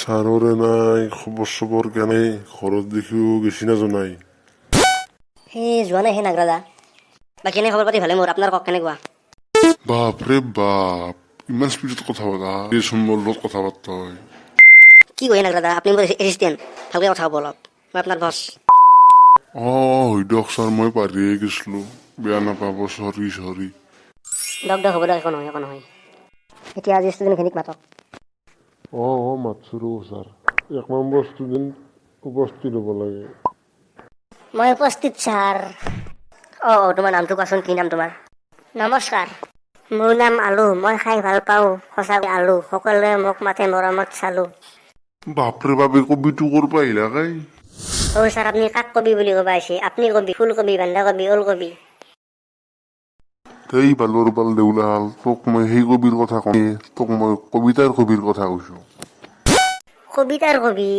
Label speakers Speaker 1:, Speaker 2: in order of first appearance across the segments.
Speaker 1: ছাৰৰে নাই খবৰ চবৰ কেনে ঘৰত দেখিও গেছি না জনাই
Speaker 2: সেই যোৱা নাই সেই নাগৰাজা বাকী এনে খবৰ পাতি ভালে মোৰ আপোনাৰ কওক কেনেকুৱা
Speaker 1: বাপৰে বাপ ইমান স্পীডত কথা পতা এই চম্বৰ লগত কথা পাতা হয়
Speaker 2: কি কয় নাগৰাজা আপুনি মোৰ এছিষ্টেণ্ট ভালকৈ কথা হ'ব অলপ মই আপোনাৰ বছ
Speaker 1: হৈ দিয়ক ছাৰ মই পাৰিয়ে গৈছিলোঁ বেয়া নাপাব চৰি
Speaker 2: দক হ'ব দক একো নহয় এতিয়া আজি ষ্টুডেণ্টখিনিক মাতক
Speaker 1: মাতছোঁ ৰ'ব ছাৰ 1 নম্বৰ ষ্টুডেণ্ট উপস্থিত হ'ব লাগে
Speaker 2: মই উপস্থিত ছাৰ তোমাৰ নামটো কোৱাচোন কি নাম তোমাৰ নমস্কাৰ মোৰ নাম আলু মই খাই ভাল পাওঁ সঁচাকৈ আলু সকলোৱে মোক মাতে মৰমত চালোঁ
Speaker 1: বাপৰে বাপে কবিটো কৰবা আহিলা কাই
Speaker 2: ছাৰ আপুনি কাক কবি বুলি ক'ব আহিছে আপুনি কবি ফুলকবি বন্ধাকবি ওলকবি
Speaker 1: এই বালৰ বাল দেউলাল তোক মই সেই কবিৰ কথা কওঁ তোক মই কবিতাৰ কবিৰ কথা কৈছোঁ
Speaker 2: কবিতাৰ কবি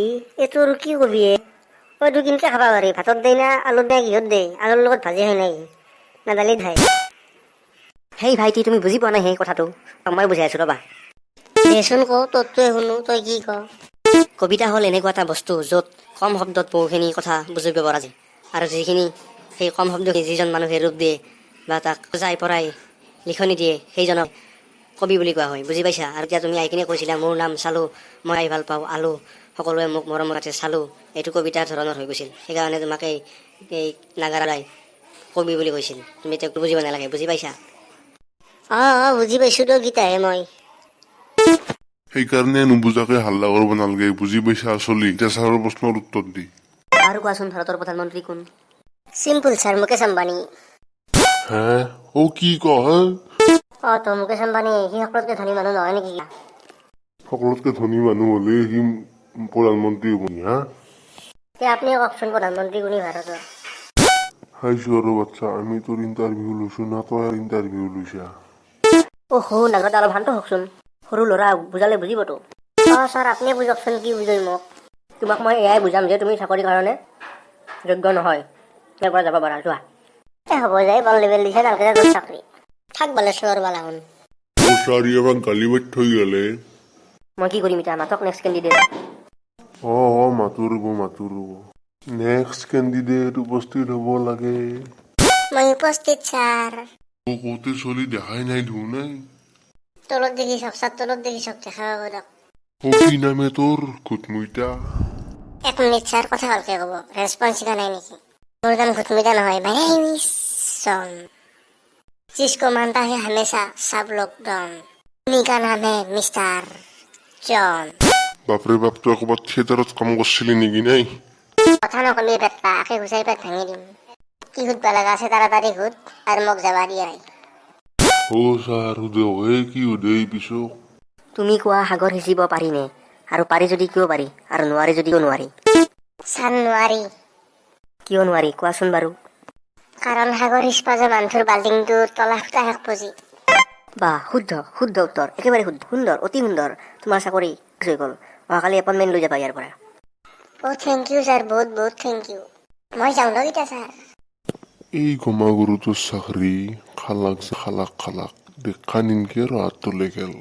Speaker 2: এইটো আৰু কি কবি এইটো কেনেকৈ খাব পাৰি ভাতত দেই না আলুত দেই কিহত দেই আলুৰ লগত ভাজি হয় নাই না দালিত হয় সেই ভাইটি তুমি বুজি পোৱা নাই সেই কথাটো মই বুজাই আছোঁ ৰ'বা দেচোন ক তোৰটোৱে শুনো তই কি ক কবিতা হ'ল এনেকুৱা এটা বস্তু য'ত কম শব্দত বহুখিনি কথা বুজিব পৰা যায় আৰু যিখিনি সেই কম শব্দ যিজন মানুহে ৰূপ দিয়ে বা তাক বুজাই পৰাই লিখনি দিয়ে সেইজনক কবি বুলি কোৱা হয় বুজি পাইছা আৰু এতিয়া তুমি আহি কিনে কৈছিলা মোৰ নাম চালো মই আহি ভাল পাওঁ আলু সকলোৱে মোক মৰমতে চালো এইটো কবিতাৰ ধৰণৰ হৈ গৈছিল সেইকাৰণে তোমাক এই নাগাৰাই কবি বুলি কৈছিল তুমি তেওঁক বুজিব নালাগে বুজি পাইছা বুজি পাইছোঁ তো গীতাহে মই
Speaker 1: সেইকাৰণে নুবুজাকে হাল্লা কৰিব নালাগে বুজি পাইছা চলি এতিয়া ছাৰৰ প্ৰশ্নৰ উত্তৰ দি
Speaker 2: আৰু কোৱাচোন ভাৰতৰ প্ৰধানমন্ত্ৰী কোন চিম্পুল ছাৰ মুকেশ আম্বানী
Speaker 1: হে কি ক
Speaker 2: তো মুকেশ আম্বানী সি সকলোতকৈ ধনী মানুহ নহয় নেকি
Speaker 1: সকলোতকৈ ধনী মানুহ হ'লে সি প্ৰধানমন্ত্ৰী হ'ব হা
Speaker 2: এতিয়া আপুনি কওকচোন প্ৰধানমন্ত্ৰী কোনে ভাৰতৰ
Speaker 1: খাইছো আৰু বাচ্চা আমি তোৰ ইণ্টাৰভিউ লৈছো না তই ইণ্টাৰভিউ লৈছা
Speaker 2: নাগৰত অলপ শান্ত হওকচোন সৰু ল'ৰা বুজালে বুজিবতো ছাৰ আপুনি বুজকচোন কি বুজাই মোক তোমাক মই এয়াই বুজাম যে তুমি চাকৰিৰ কাৰণে যোগ্য নহয় ইয়াৰ পৰা যাব পাৰা যোৱা হ'ব যায় বল লেভেল দিছে নালকে তোৰ চাকৰি থাক বালেশ্বৰ বালাহন
Speaker 1: ছাৰ আমাক গালি পাৰি থৈ গ'লে
Speaker 2: মই কি কৰিম এতিয়া মাতক নেক্সট কেণ্ডিডেট
Speaker 1: মাতো ৰ'ব নেক্সট কেণ্ডিডেট উপস্থিত হ'ব লাগে
Speaker 2: মই উপস্থিত ছাৰ
Speaker 1: কওঁতে চলি দেখাই নাই ধু নাই
Speaker 2: তলত দেখি চাওক ছাৰ তলত দেখি চাওক দেখা পাব দিয়ক
Speaker 1: কি নামে তোৰ ঘুটমুইটা
Speaker 2: 1 মিনিট ছাৰ কথা ভালকে ক'ব ৰেছপন্স শিকা নাই নেকি মোৰ নাম ঘুটমিতা নহয় মাই নেম ইজ জন जिसको मानता है हमेशा सब लोग डॉन उन्हीं का नाम है मिस्टर जॉन
Speaker 1: বাপৰে বাপ তই ক'ৰবাত থিয়েটাৰত কাম কৰিছিলি নেকি নাই
Speaker 2: কথা নকবি পেটলা আঁকে ঘুচাই পেট ভাঙি দিম কি সুধবা লগা আছে তাড়াতাড়ি সুধ আৰু মোক যাবা দিয়াই
Speaker 1: ছাৰ সুধে কি সুধে পিছক
Speaker 2: তুমি কোৱা সাগৰ সিঁচিব পাৰিনে আৰু পাৰি যদি কিয় পাৰি আৰু নোৱাৰি যদি কিয় নোৱাৰি ছাৰ নোৱাৰি কিয় নোৱাৰি কোৱাচোন বাৰু কাৰণ সাগৰ সিঁচবা যোৱা মানুহৰ বাল্টিংটো তলা ফুটা শেষ পুঁজি বাহ শুদ্ধ উত্তৰ একেবাৰে সুন্দৰ অতি সুন্দৰ তোমাৰ চাকৰি হৈ গ'ল অহাকালি এপইণ্টমেণ্ট লৈ যাবা ইয়াৰ পৰা থেংক ইউ ছাৰ বহুত থেংক ইউ মই যাওঁ ন এতিয়া ছাৰ
Speaker 1: এই গমা গৰুটোৰ চাকৰি খালাক দেখা নিনকে ৰাত তোলে গেল